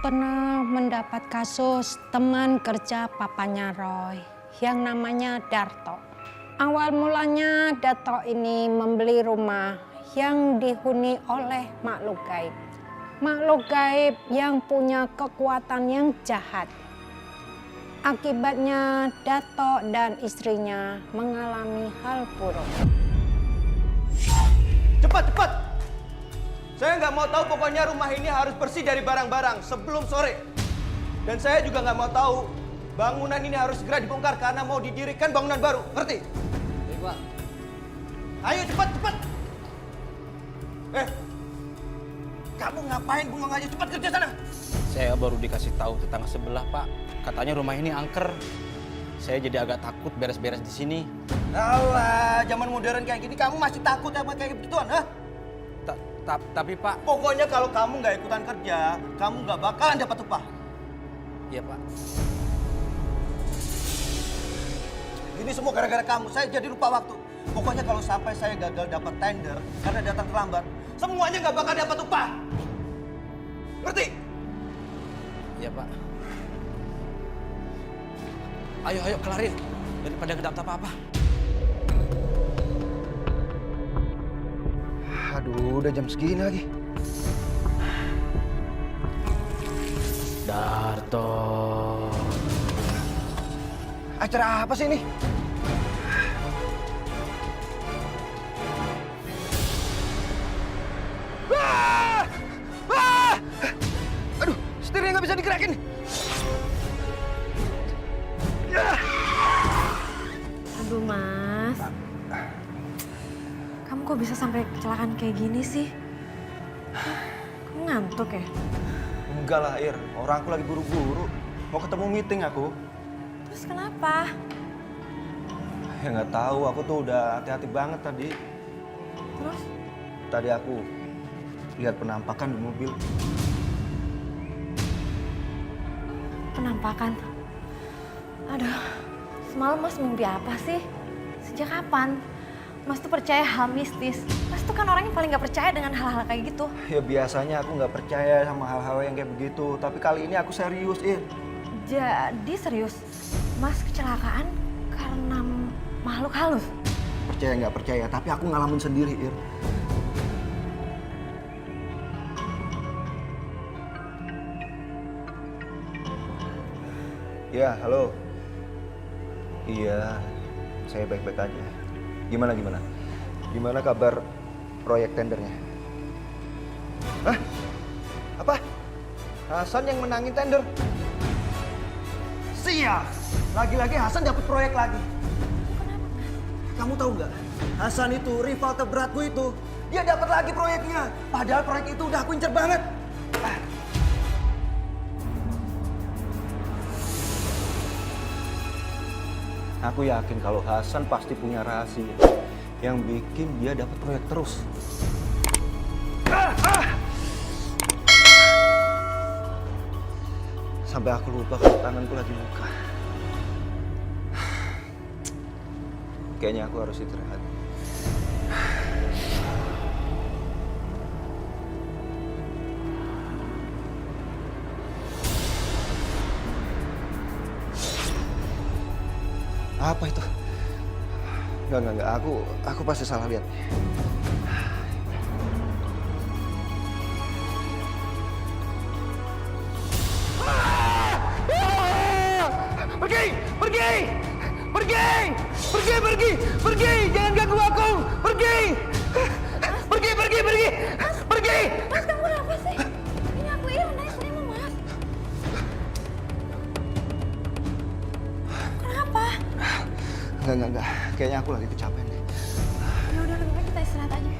pernah mendapat kasus teman kerja papanya Roy yang namanya Darto. Awal mulanya Darto ini membeli rumah yang dihuni oleh makhluk gaib. Makhluk gaib yang punya kekuatan yang jahat. Akibatnya Darto dan istrinya mengalami hal buruk. Cepat, cepat! Saya nggak mau tahu, pokoknya rumah ini harus bersih dari barang-barang sebelum sore. Dan saya juga nggak mau tahu bangunan ini harus segera dibongkar karena mau didirikan bangunan baru. Ngerti? Baik, Pak. Ayo cepat, cepat! Kamu ngapain bengong aja? Cepat kerja sana! Saya baru dikasih tahu tetangga sebelah, Pak. Katanya rumah ini angker. Saya jadi agak takut beres-beres di sini. Alah, zaman modern kayak gini kamu masih takut sama kayak begituan, ha? Tapi, Pak. Pokoknya kalau kamu nggak ikutan kerja, kamu nggak bakalan dapat upah. Iya, Pak. Ini semua gara-gara kamu, saya jadi lupa waktu. Pokoknya kalau sampai saya gagal dapat tender karena datang terlambat, semuanya nggak bakal dapat upah. Ngerti? Iya, Pak. Ayo kelarin daripada nggak dapat apa-apa. Aduh, udah jam segini lagi. Darto. Acara apa sih ini? Aduh, setirnya nggak bisa digerakin. Aduh Mas, kamu kok bisa sampai kecelakaan kayak gini sih? Kamu ngantuk ya? Enggak lah, Ir. Orang aku lagi buru-buru. Mau ketemu meeting aku. Terus kenapa? Ya nggak tahu, aku tuh udah hati-hati banget tadi. Terus? Tadi aku lihat penampakan di mobil. Penampakan? Aduh, semalam Mas mimpi apa sih? Sejak kapan? Mas tuh percaya hal mistis. Mas tuh kan orang yang paling gak percaya dengan hal-hal kayak gitu. Ya biasanya aku nggak percaya sama hal-hal yang kayak begitu. Tapi kali ini aku serius, Ir. Jadi serius, Mas kecelakaan karena makhluk halus? Percaya nggak percaya, tapi aku ngalamin sendiri, Ir. Ya, halo. Iya, saya baik-baik aja. Gimana? Gimana kabar proyek tendernya? Hah? Apa? Hasan yang menangin tender? Siap! Lagi-lagi Hasan dapat proyek lagi. Kamu tahu nggak? Hasan itu rival terberatku itu. Dia dapat lagi proyeknya. Padahal proyek itu udah aku incer banget. Aku yakin kalau Hasan pasti punya rahasia yang bikin dia dapat proyek terus. Sampai aku lupa kalau tanganku lagi luka. Kayaknya aku harus istirahat. Apa itu? Enggak. Aku pasti salah lihat. Pergi! Jangan ganggu aku! Pergi! Mas kamu kenapa sih? Ini aku Irna, istrimu Mas. Kenapa? Enggak. Kayaknya aku lagi kecapean deh. Ya udah lebih baik kita istirahat aja.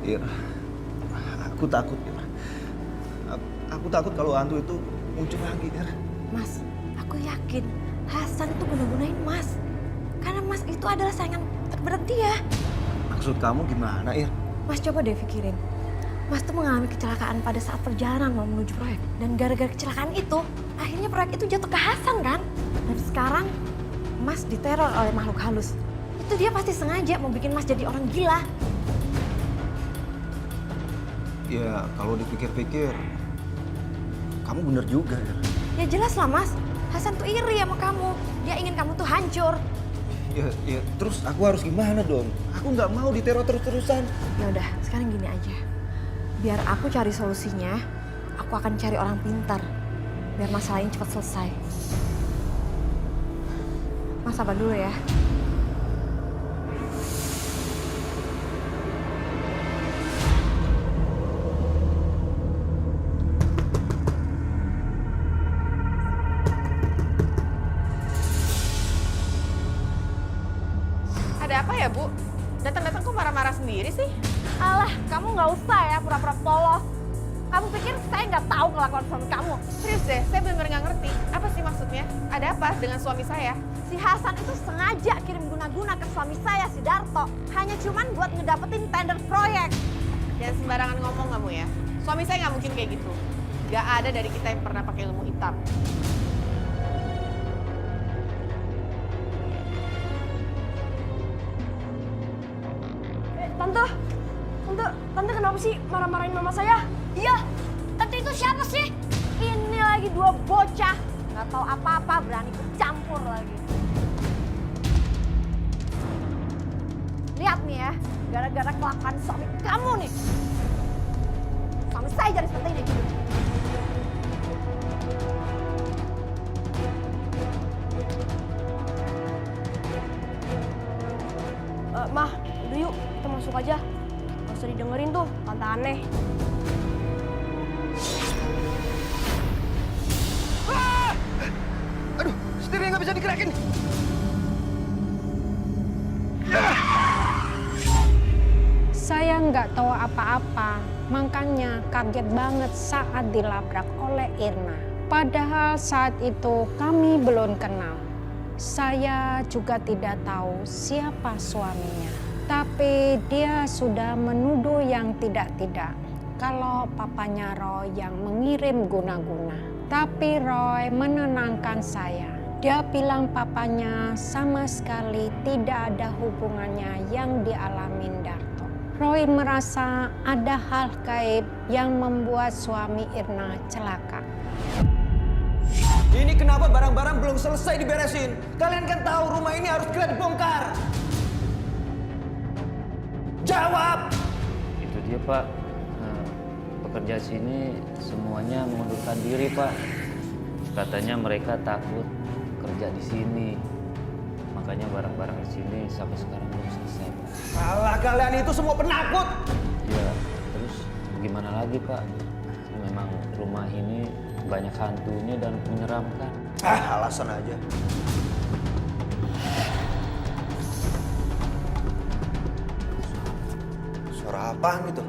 Ir, aku takut, Ir. Aku takut kalau hantu itu muncul lagi, Ir. Mas, aku yakin Hasan itu guna-gunain Mas. Karena Mas itu adalah saingan terberat dia. Maksud kamu gimana, Ir? Mas coba deh pikirin. Mas tuh mengalami kecelakaan pada saat perjalanan mau menuju proyek. Dan gara-gara kecelakaan itu, akhirnya proyek itu jatuh ke Hasan kan? Dan sekarang Mas diteror oleh makhluk halus. Itu dia pasti sengaja mau bikin Mas jadi orang gila. Ya, kalau dipikir-pikir, kamu bener juga, Ir. Ya jelas lah Mas, Hasan tuh iri sama kamu. Dia ingin kamu tuh hancur. Ya, terus aku harus gimana dong? Aku nggak mau diteror terus-terusan. Ya udah, sekarang gini aja. Biar aku cari solusinya, aku akan cari orang pintar. Biar masalah ini cepat selesai. Mas sabar dulu ya. Ada apa ya, Bu? Datang-datang kok marah-marah sendiri sih? Alah, kamu nggak usah ya pura-pura polos. Kamu pikir saya nggak tahu kelakuan suami kamu? Serius deh, saya benar-benar nggak ngerti. Apa sih maksudnya? Ada apa dengan suami saya? Si Hasan itu sengaja kirim guna-guna ke suami saya, si Darto. Hanya cuman buat ngedapetin tender proyek. Jangan sembarangan ngomong kamu ya. Suami saya nggak mungkin kayak gitu. Nggak ada dari kita yang pernah pakai ilmu hitam. Tante kenapa sih marah-marahin mama saya? Iya, tante itu siapa sih? Ini lagi dua bocah. Nggak tahu apa-apa, berani bercampur lagi. Lihat nih ya, gara-gara kelakuan suami kamu nih. Suami saya jadi seperti ini. Mah, udah yuk kita masuk aja. Gak usah didengerin tuh, tante aneh. Aduh, setirnya nggak bisa digerakin. Saya nggak tahu apa-apa, makanya kaget banget saat dilabrak oleh Irna. Padahal saat itu kami belum kenal. Saya juga tidak tahu siapa suaminya. Tapi dia sudah menuduh yang tidak-tidak kalau papanya Roy yang mengirim guna-guna. Tapi Roy menenangkan saya. Dia bilang papanya sama sekali tidak ada hubungannya yang dialami Darto. Roy merasa ada hal gaib yang membuat suami Irna celaka. Ini kenapa barang-barang belum selesai diberesin? Kalian kan tahu rumah ini harus segera dibongkar. Jawab! Itu dia Pak, pekerja sini semuanya mengundurkan diri Pak. Katanya mereka takut kerja di sini, makanya barang-barang di sini sampai sekarang belum selesai Pak. Alah, kalian itu semua penakut! Ya, terus gimana lagi Pak? Memang rumah ini banyak hantunya dan menyeramkan. Alasan aja. Suara apaan itu?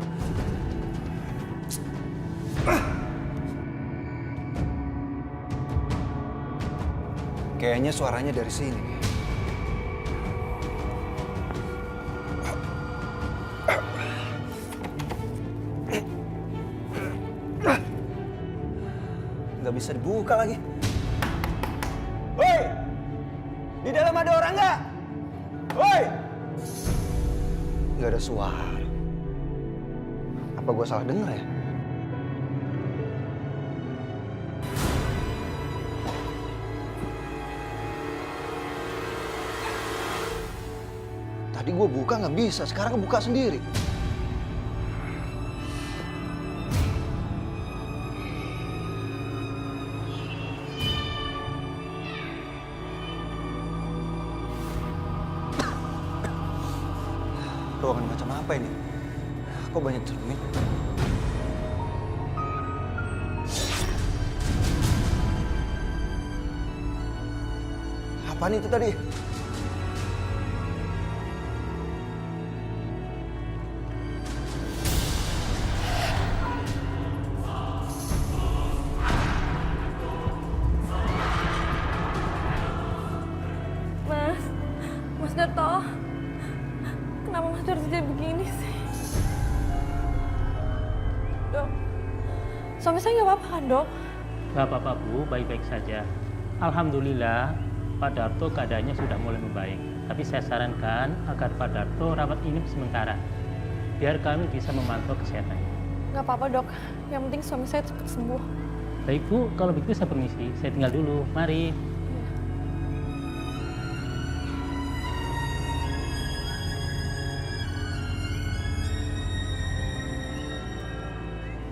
Kayaknya suaranya dari sini. Nggak bisa dibuka lagi. Woi! Di dalam ada orang nggak? Woi! Nggak ada suara. Apa gue salah dengar ya? Tadi gue buka nggak bisa, sekarang buka sendiri. Ruangan macam apa ini? Kok banyak cermin? Apaan itu tadi? Mas Darto, kenapa Mas Darto jadi begini sih? Suami saya nggak apa-apa kan, Dok? Nggak apa-apa Bu, baik-baik saja. Alhamdulillah Pak Darto keadaannya sudah mulai membaik. Tapi saya sarankan agar Pak Darto rawat inap sementara, biar kami bisa memantau kesehatannya. Nggak apa-apa, Dok. Yang penting suami saya cepat sembuh. Baik Bu, kalau begitu saya permisi. Saya tinggal dulu. Mari.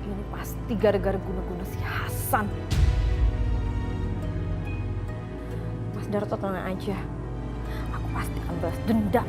Ini pasti gara-gara guna-guna si Hasan. Mas Darto tenang aja. Aku pasti akan balas dendam.